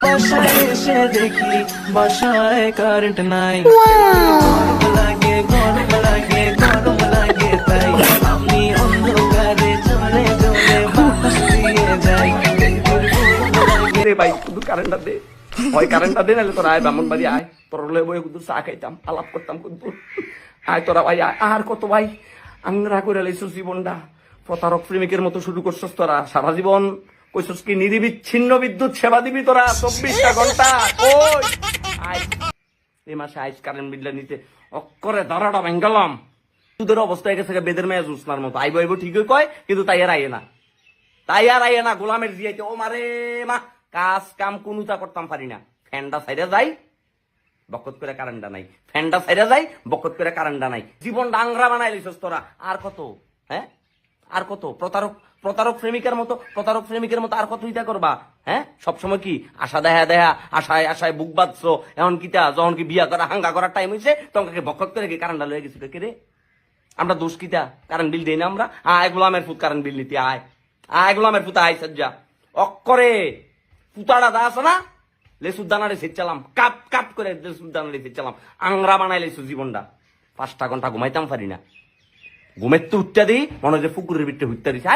বাসায় এসে দেখি বাসায় কারেন্ট নাই, গরম লাগে গরম লাগে গরম লাগে, তাই আমি অন্ধকারে চলে চলে বাতাস দিয়ে যাই। রে ভাই শুধু কারেন্টটা দে, হয় কারেন্টটা দে, নাহলে তোরা আয় ব্রাহ্মণ বাড়ি আয়, তোর বই কুদুর চা খাইতাম, আলাপ করতাম কুদুর, আয় তোরা ভাই আয়। আর কত ভাই আংরা করে লাইছস জীবনটা, প্রতারক প্রেমিকের মতো শুরু করছস তোরা, সারা জীবন কইছস কি নিরবিচ্ছিন্ন বিদ্যুৎ সেবা দিবি তোরা 24টা ঘন্টা। কই আয় এই মাসে আইস কারেন্ট বিলটা নিতে অক্করে দাঁড়াটা ভেঙ্গালাম। তোদের অবস্থা হয়ে গেছে বেদের মেয়ে জুসনার মতো, আইব আইব ঠিকই কয় কিন্তু তাই আর আইয়ে না, তাই আর আইয়ে না। গোলামের জিয়াইতে ও মারে মা, কাজ কাম কোনুটা করতাম পারি না। ফ্যানটা সাইডে যাই বকত করে কারেন্টটা নাই, ফ্যানটা সাইডে যাই বকত করে কারেন্টটা নাই। জীবন ডাংরা বানাই লিছস তোরা। আর কত হ্যাঁ, আর কত প্রতারক প্রতারক প্রেমিকের মতো, প্রতারক প্রেমিকের মতো আর কত ইটা করবা? হ্যাঁ সবসময় কি আশা দেখা দেখা, আশায় আশায় বুক বাঁধছো। এখন কিটা যখন কি বিয়া করা হাঙ্গা করার টাইম হয়েছে তোমাকে বকত করে কি কারেন্টটা লয়ে গেছিল কে রে? আমরা দোষ কিটা? কারেন্ট বিল দেই না আমরা? আয় গোলামের ফুট কারেন্ট বিল নিতে আয়, আয় গোলামের ফুতা আয় সজ্জা অক্করে পুতাড়া দা আছে না, লেসুর দানারে সেচালাম কাপ কাপ করে, লেসুর দানারে সেচালাম, আংরা বানাই লেসু জীবনটা। 5টা ঘন্টা ঘুমাইতাম পারি না, ঘুমের তো উঠতে দিই মনে হয় যে পুকুরের ভিতরে হুইতে দিছি।